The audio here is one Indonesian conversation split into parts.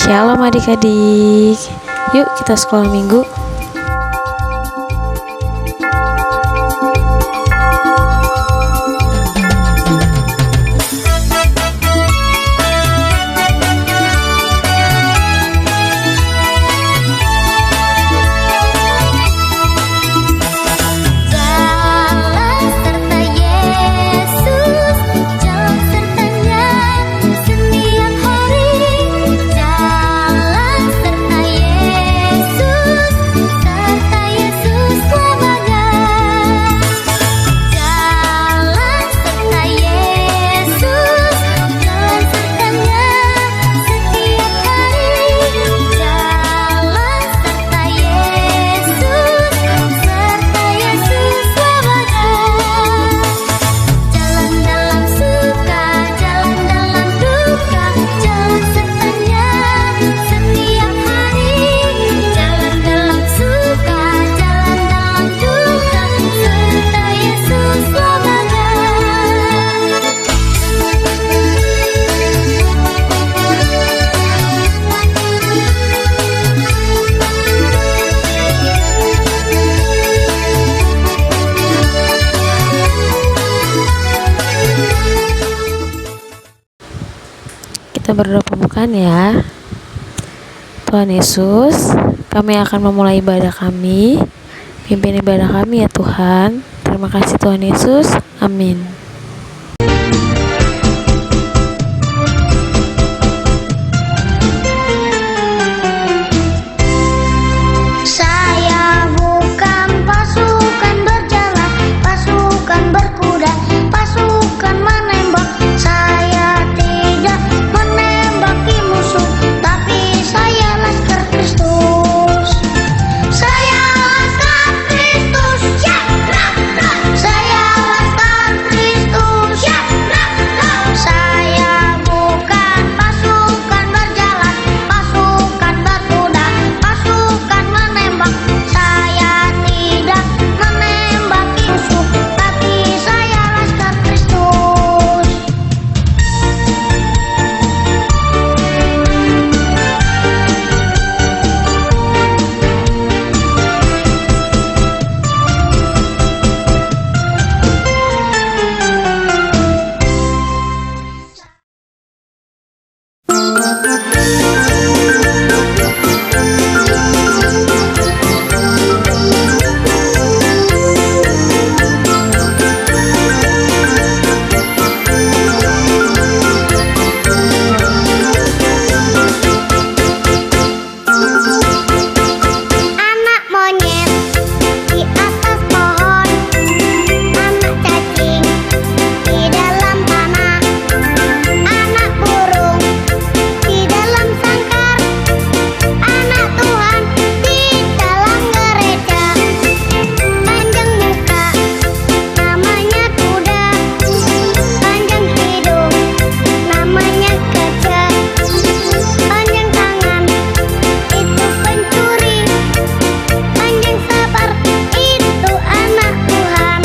Shalom adik-adik. Yuk kita sekolah minggu. Kita berdoa pembukaan ya. Tuhan Yesus, kami akan memulai ibadah kami. Pimpin ibadah kami ya Tuhan. Terima kasih Tuhan Yesus. Amin. Saya bukan pasukan berjalan, pasukan berkuda, pasukan menembak. Saya tidak menembaki musuh, tapi saya laskar Kristus. Saya laskar Kristus, ya, saya laskar Kristus, ya. Saya bukan pasukan berjalan, pasukan berkuda, pasukan menembak. Saya tidak menembaki musuh, tapi saya laskar Kristus. Anak monyet di atas pohon, anak cacing di dalam tanah, anak burung di dalam sangkar, anak Tuhan di dalam gereja. Panjang muka, namanya kuda, panjang hidung, namanya gajah, panjang tangan, itu pencuri, panjang sabar, itu anak Tuhan.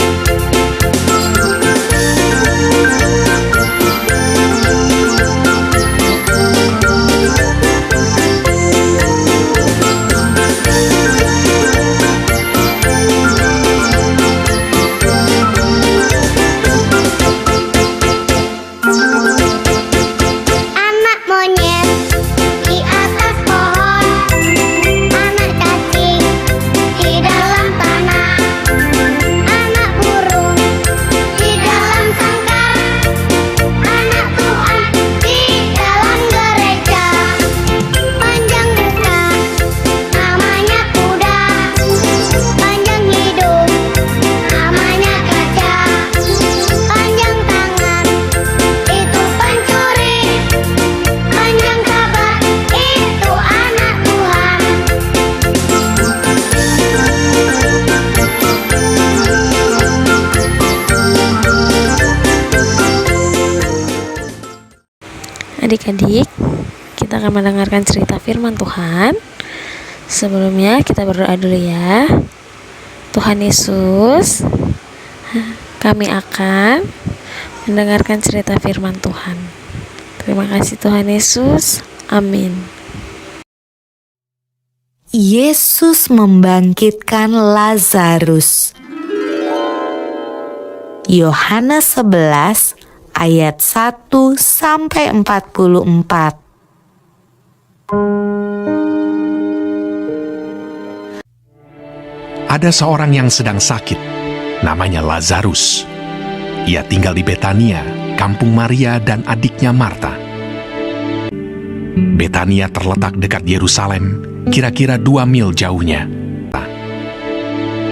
Anak monyet di atas pohon, anak cacing di dalam tanah, anak burung di dalam sangkar, anak Tuhan di dalam gereja. Panjang muka, namanya kuda, panjang hidung, namanya gajah, panjang tangan, itu pencuri, panjang sabar, itu anak Tuhan. Adik-adik, kita akan mendengarkan cerita firman Tuhan. Sebelumnya kita berdoa dulu ya. Tuhan Yesus, kami akan mendengarkan cerita firman Tuhan. Terima kasih Tuhan Yesus. Amin. Yesus membangkitkan Lazarus. Yohanes 11 ayat 1 sampai 44. Ada seorang yang sedang sakit, namanya Lazarus. Ia tinggal di Betania, kampung Maria dan adiknya Marta. Betania terletak dekat Yerusalem, kira-kira 2 mil jauhnya.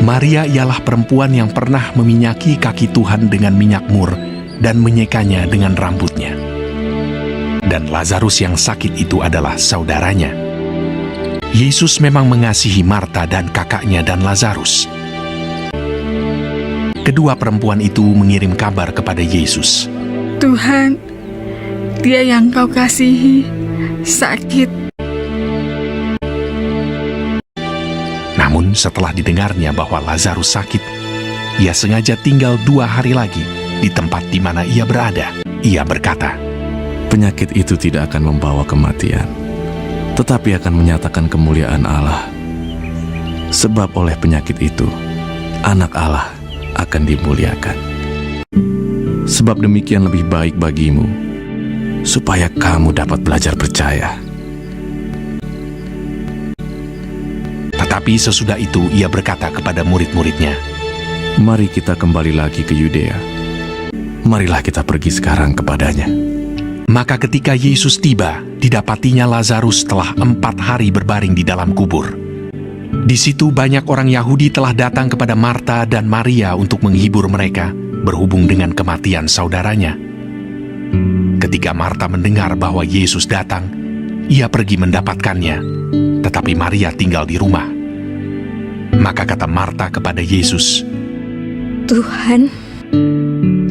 Maria ialah perempuan yang pernah meminyaki kaki Tuhan dengan minyak mur dan menyekanya dengan rambutnya. Dan Lazarus yang sakit itu adalah saudaranya. Yesus memang mengasihi Marta dan kakaknya dan Lazarus. Kedua perempuan itu mengirim kabar kepada Yesus. Tuhan, dia yang kau kasihi sakit. Namun setelah didengarnya bahwa Lazarus sakit, ia sengaja tinggal 2 hari lagi di tempat di mana ia berada. Ia berkata, penyakit itu tidak akan membawa kematian, tetapi akan menyatakan kemuliaan Allah. Sebab oleh penyakit itu, anak Allah akan dimuliakan. Sebab demikian lebih baik bagimu, supaya kamu dapat belajar percaya. tetapi sesudah itu ia berkata kepada murid-muridnya, Mari kita kembali lagi ke Yudea. Marilah kita pergi sekarang kepadanya. Maka ketika Yesus tiba, didapatinya Lazarus telah 4 hari berbaring di dalam kubur. Di situ banyak orang Yahudi telah datang kepada Marta dan Maria untuk menghibur mereka berhubung dengan kematian saudaranya. Ketika Marta mendengar bahwa Yesus datang, ia pergi mendapatkannya, tetapi Maria tinggal di rumah. Maka kata Marta kepada Yesus, Tuhan,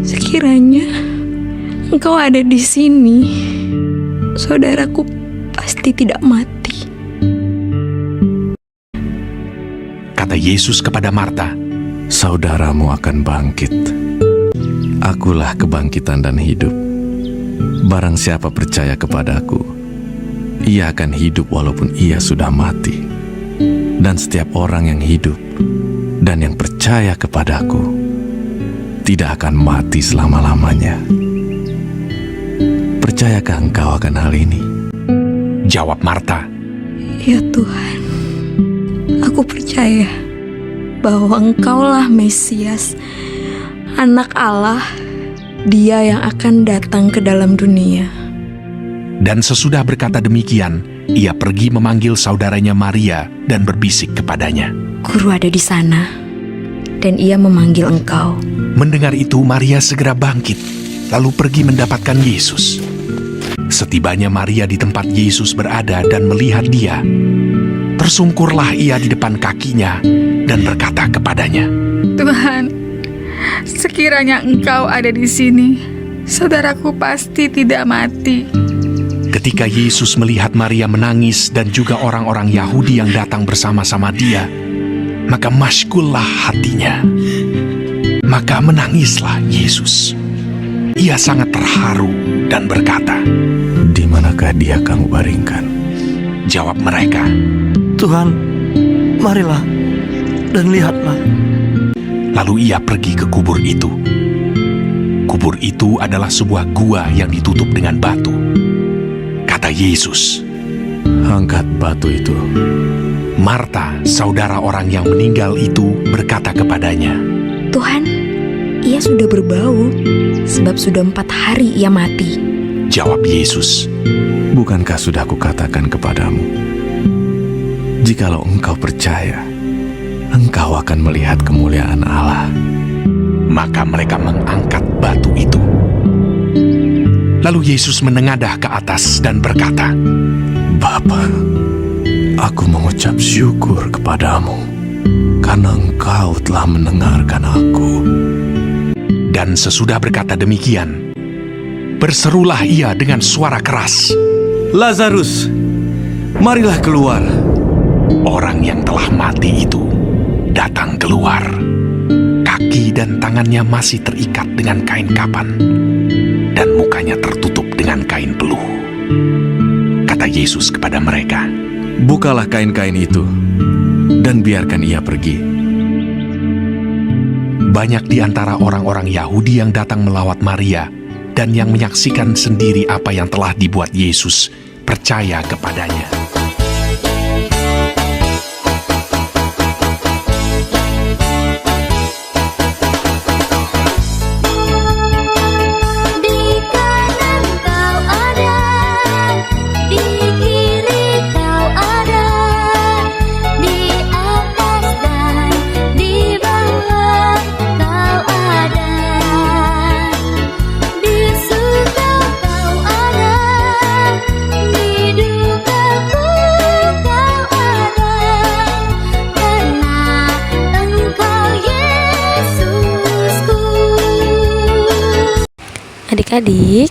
sekiranya Engkau ada di sini, saudaraku pasti tidak mati. Kata Yesus kepada Marta, Saudaramu akan bangkit. Akulah kebangkitan dan hidup. Barang siapa percaya kepadaku, ia akan hidup walaupun ia sudah mati. Dan setiap orang yang hidup dan yang percaya kepadaku tidak akan mati selama-lamanya. Percayakah engkau akan hal ini? jawab Marta, Ya Tuhan, aku percaya bahwa Engkaulah Mesias, Anak Allah, Dia yang akan datang ke dalam dunia. Dan sesudah berkata demikian, ia pergi memanggil saudaranya Maria dan berbisik kepadanya. Guru ada di sana, dan ia memanggil engkau. Mendengar itu, Maria segera bangkit, lalu pergi mendapatkan Yesus. Setibanya Maria di tempat Yesus berada dan melihat dia, tersungkurlah ia di depan kakinya dan berkata kepadanya, Tuhan, sekiranya engkau ada di sini, saudaraku pasti tidak mati. Ketika Yesus melihat Maria menangis dan juga orang-orang Yahudi yang datang bersama-sama dia, maka masygullah hatinya. Maka menangislah Yesus. Ia sangat terharu dan berkata, Di manakah dia kamu baringkan? Jawab mereka, Tuhan, marilah dan lihatlah. lalu ia pergi ke kubur itu. Kubur itu adalah sebuah gua yang ditutup dengan batu. Kata Yesus, Angkat batu itu. Marta, saudara orang yang meninggal itu, berkata kepadanya, Tuhan, ia sudah berbau, sebab sudah 4 hari ia mati. Jawab Yesus, Bukankah sudah kukatakan kepadamu, jikalau engkau percaya, engkau akan melihat kemuliaan Allah. maka mereka mengangkat batu itu. Lalu Yesus menengadah ke atas dan berkata, Bapa, aku mengucap syukur kepadamu, karena engkau telah mendengarkan aku. Dan sesudah berkata demikian, berserulah ia dengan suara keras. Lazarus, marilah keluar. Orang yang telah mati itu datang keluar. Kaki dan tangannya masih terikat dengan kain kapan, dan mukanya tertutup dengan kain peluh. Kata Yesus kepada mereka, Bukalah kain-kain itu dan biarkan ia pergi. Banyak di antara orang-orang Yahudi yang datang melawat Maria dan yang menyaksikan sendiri apa yang telah dibuat Yesus percaya kepadanya. Di kanan kau ada, di kiri kau ada, di atas dan di bawah kau ada, di suka kau ada, di dukaku kau ada, karena Engkau Yesusku. Adik-adik,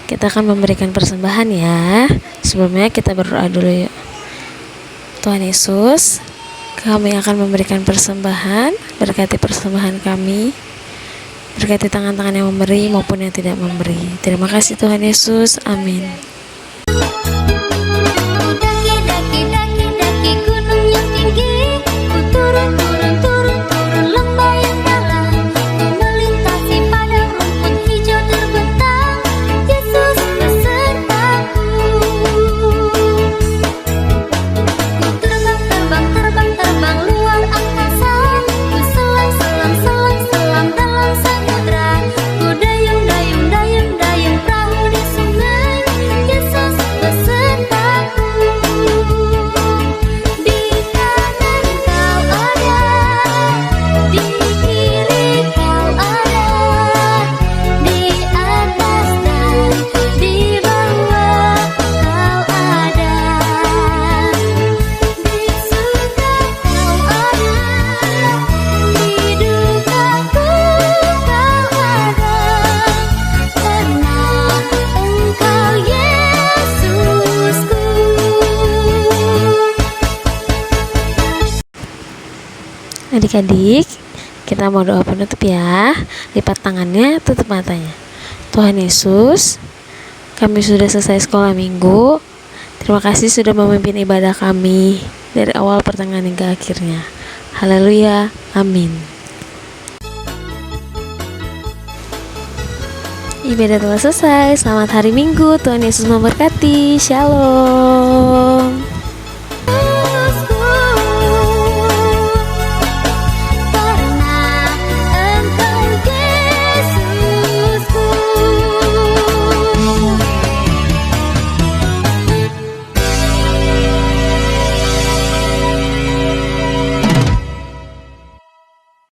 kita akan memberikan persembahan ya. Sebelumnya kita berdoa dulu yuk. Tuhan Yesus, kami akan memberikan persembahan. Berkati persembahan kami, berkati tangan-tangan yang memberi maupun yang tidak memberi. Terima kasih Tuhan Yesus, amin. Daki daki daki daki gunung yang tinggi, ku turun turun turun turun lembah yang dalam, ku melintasi padang rumput hijau terbentang, Yesus besertaku. Ku terbang terbang terbang terbang luar angkasa, ku selam selam selam selam dalam samudra, ku dayung dayung dayung dayung perahu di sungai, Yesus besertaku. Di kanan kau ada, di kiri kau ada, di atas dan di bawah kau ada, di suka kau ada, di dukaku kau ada, karena Engkau Yesusku. Adik-adik, kita mau doa penutup ya. Lipat tangannya, tutup matanya. Tuhan Yesus, kami sudah selesai sekolah minggu. Terima kasih sudah memimpin ibadah kami dari awal pertengahan hingga akhirnya. Haleluya, amin. Ibadah telah selesai. Selamat hari Minggu. Tuhan Yesus memberkati. Shalom.